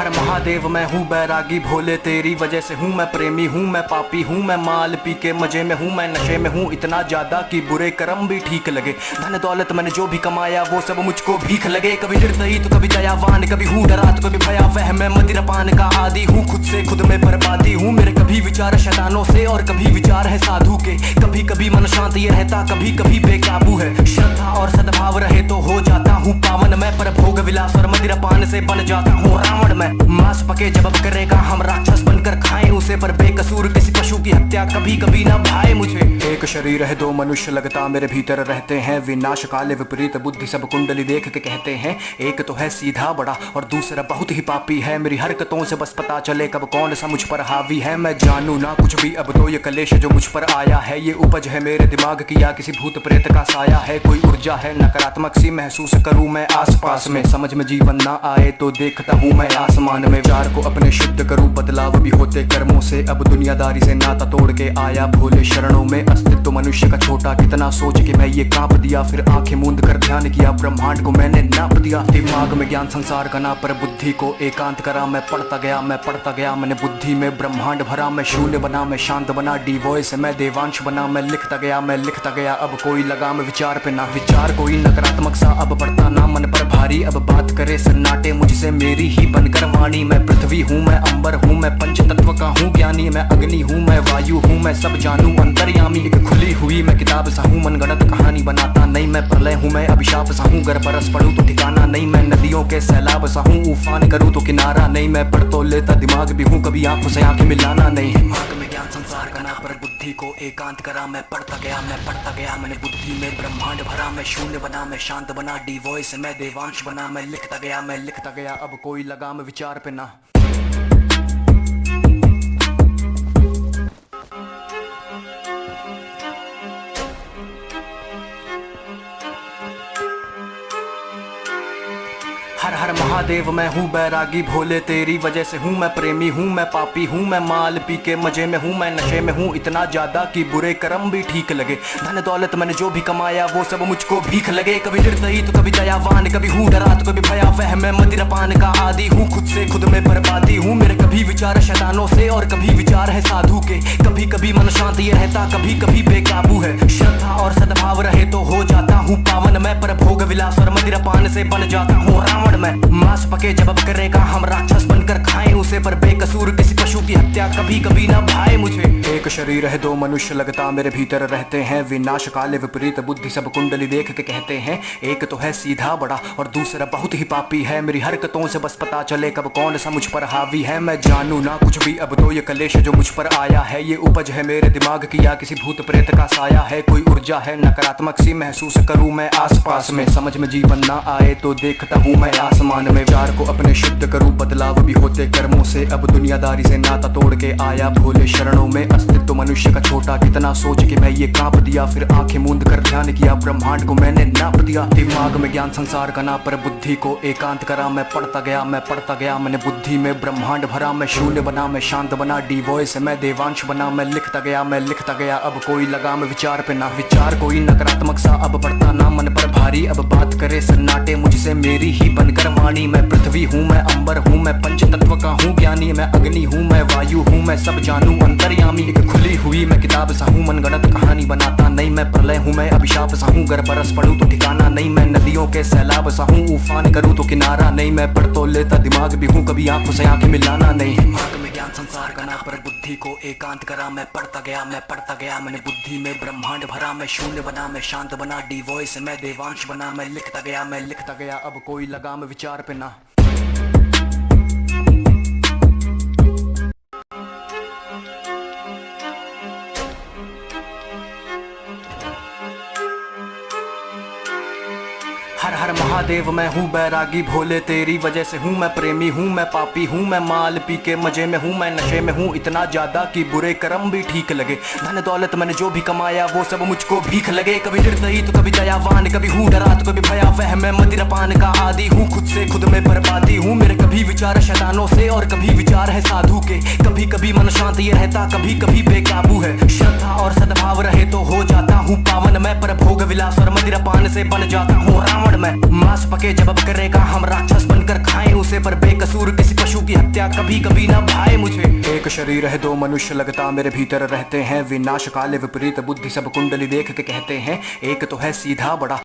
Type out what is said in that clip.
हर महादेव मैं हूँ बैरागी भोले, तेरी वजह से हूँ मैं प्रेमी हूँ, मैं पापी हूँ, मैं माल पी के मजे में हूँ, मैं नशे में हूँ इतना ज्यादा कि बुरे कर्म भी ठीक लगे। धन दौलत मैंने जो भी कमाया वो सब मुझको भीख लगे। कभी निर्दयी तो कभी दयावान, कभी हूँ डरा तो कभी भयावह, मैं मदिरापान का आदि हूँ, खुद से खुद में बर्बादी हूँ। मेरे कभी विचार शैतानों से और कभी विचार है साधु के, कभी कभी मन शांत ये रहता, कभी कभी बेकाबू है। श्रद्धा और सद्भाव रहे तो हो जाता हूँ पावन मैं, पर भोग विलास और मदिरापान से बन जाता हूँ रावण मैं। मांस पके जब करेगा हम राक्षस बनकर खाएं उसे, पर बेकसूर किसी पशु की हत्या कभी कभी ना भाए मुझे। एक शरीर है दो मनुष्य लगता मेरे भीतर रहते हैं, विनाश काले विपरीत बुद्धि सब कुंडली देख के कहते हैं। एक तो है सीधा बड़ा और दूसरा बहुत ही पापी है, मेरी हरकतों से बस पता चले कब कौन सा मुझ पर हावी है। मैं जानू ना कुछ भी अब तो ये कलेश जो मुझ पर आया है, ये उपज है मेरे दिमाग की या किसी भूत प्रेत का साया है। कोई ऊर्जा है नकारात्मक सी महसूस करूं मैं आसपास में, समझ में जीवन ना आए तो देखता हूं मैं आसमान में। विचार को अपने शुद्ध करूं, बदलाव भी होते कर्मों से, अब दुनियादारी से नाता तोड़ के आया भोले शरणों में। अस्तित्व मनुष्य का छोटा कितना सोच के मैं ये कांप दिया, फिर आंखें मूंद कर ध्यान किया ब्रह्मांड को मैंने नाप दिया। दिमाग में ज्ञान संसार का ना, पर बुद्धि को एकांत करा, मैं पढ़ता गया मैंने बुद्धि में ब्रह्मांड भरा। मैं शून्य बना मैं शांत बना, डी वॉइस मैं देवांश बना, मैं लिखता गया अब कोई लगाम विचार पे ना। विचार कोई नकारात्मक सा अब पड़ता ना मन पर भारी, अब बात करे सन्नाटे मुझसे मेरी ही बनकर वाणी। मैं पृथ्वी हूँ मैं अंबर हूँ, मैं पंच तत्व का हूँ ज्ञानी, मैं अग्नि हूँ मैं वायु हूँ, मैं सब जानू अंतर्यामी। एक खुली हुई मैं किताब सा हूँ, मनगढ़ंत कहानी बनाता नहीं, मैं प्रलय हूँ मैं अभिशाप सा हूँ, गर बरस पड़ूं तो ठिकाना नहीं। मैं नदियों के सैलाब सा हूँ, उफान करूँ तो किनारा नहीं, मैं पढ़ तो लेता दिमाग भी हूँ, कभी आंखों से आंखें मिलाना नहीं। दिमाग में ज्ञान संसार का ना, पर बुद्धि को एकांत करा, मैं पढ़ता गया मैंने बुद्धि में ब्रह्मांड भरा। मैं शून्य बना मैं शांत बना, डी वॉइस मैं देवांश बना, मैं लिखता गया अब कोई लगाम विचार पे ना। हर हर महादेव मैं हूँ बैरागी भोले, तेरी वजह से हूँ मैं प्रेमी हूँ, मैं पापी हूँ, मैं माल पी के मजे में हूँ, मैं नशे में हूँ इतना ज्यादा कि बुरे कर्म भी ठीक लगे। धन दौलत मैंने जो भी कमाया वो सब मुझको भीख लगे। कभी निर्दयी तो कभी दयावान, कभी हूँ डरा तो कभी भयावह, मैं मदिरापान का आदि हूँ, खुद से खुद में बर्बादी हूँ। मेरे कभी विचार शैतानों से और कभी विचार है साधु के, कभी कभी मन शांत ये रहता, कभी कभी बेकाबू है। श्रद्धा और सद्भाव रहे तो हो जाता हूँ पावन मैं, पर भोग विलास और मदिरापान से बन जाता हूँ रावण मैं। मांस पके जब करेगा हम राक्षस बनकर खाएं उसे, पर बेकसूर किसी पशु की हत्या कभी कभी ना भाए मुझे। एक शरीर है दो मनुष्य लगता मेरे भीतर रहते हैं, विनाश काले विपरीत बुद्धि सब कुंडली देख के कहते हैं। एक तो है सीधा बड़ा और दूसरा बहुत ही पापी है, मेरी हरकतों से बस पता चले कब कौन सा मुझ पर हावी है। मैं जानू ना कुछ भी अब तो ये कलेश जो मुझ पर आया है, ये उपज है मेरे दिमाग की या किसी भूत प्रेत का साया है। कोई ऊर्जा है नकारात्मक सी महसूस करूं मैं आसपास में, समझ में जीवन ना आए तो देखता हूं मैं आसमान में। विचार को अपने शुद्ध करूं, बदलाव भी होते कर्मों से, अब दुनियादारी से नाता तोड़ के आया भोले शरणों में। अस्तित्व मनुष्य का छोटा कितना सोच के मैं ये कांप दिया, फिर आंखें मूंद कर ध्यान किया ब्रह्मांड को मैंने नाप दिया। दिमाग में ज्ञान संसार का ना, पर बुद्धि को एकांत करा, मैं पढ़ता गया मैंने बुद्धि में ब्रह्मांड भरा। मैं शून्य बना मैं शांत बना, डी वॉइस मैं देवांश बना, मैं लिखता गया अब कोई लगाम विचार पे ना। विचार कोई नकारात्मक सा अब पड़ता ना मन पर भारी, अब बात करे सन्नाटे मुझसे मेरी ही बनकर वाणी। मैं पृथ्वी हूँ मैं अंबर हूँ, मैं पंच तत्व का हूँ ज्ञानी, मैं अग्नि हूँ मैं वायु हूँ, मैं सब जानू अंतर्यामी। एक खुली हुई मैं किताब सा हूँ, मनगढ़ंत कहानी बनाता नहीं, मैं प्रलय हूँ मैं अभिशाप सा हूँ, गर बरस पड़ूं तो ठिकाना नहीं। मैं नदियों के सैलाब सा हूँ, उफान करूँ तो किनारा नहीं, मैं पढ़ तो लेता दिमाग भी हूँ, कभी आंखों से आंखें मिलाना नहीं। दिमाग में ज्ञान संसार का ना, पर बुद्धि को एकांत करा, मैं पढ़ता गया मैंने बुद्धि में ब्रह्मांड भरा। मैं शून्य बना मैं शांत बना, डी वॉइस मैं देवांश बना, मैं लिखता गया अब कोई लगाम विचार पे ना। हर हर महादेव मैं हूँ बैरागी भोले, तेरी वजह से हूँ मैं प्रेमी हूँ, मैं पापी हूँ, मैं माल पी के मजे में हूँ, मैं नशे में हूँ इतना ज्यादा कि बुरे कर्म भी ठीक लगे। धन दौलत मैंने जो भी कमाया वो सब मुझको भीख लगे। कभी निर्दयी तो कभी दयावान, कभी हूँ डरा तो कभी भयावह, मैं मदिरापान का आदि हूँ, खुद से खुद में बर्बादी हूँ। मेरे कभी विचार शैतानों से और कभी विचार है साधु के, कभी कभी मन शांत ये रहता, कभी कभी बेकाबू है। श्रद्धा और सद्भाव रहे तो हो जाता हूँ पावन मैं, पर भोग विलास और मदिरा पान से बन जाता हूँ रावण मैं। मांस पके जब अब करेगा हम राक्षस बनकर खाएं उसे, पर बेकसूर किसी पशु की हत्या कभी कभी ना भाए मुझे। एक शरीर है दो मनुष्य लगता मेरे भीतर रहते हैं, विनाश काले विपरीत बुद्धि सब कुंडली देख के कहते हैं, एक तो है सीधा बड़ा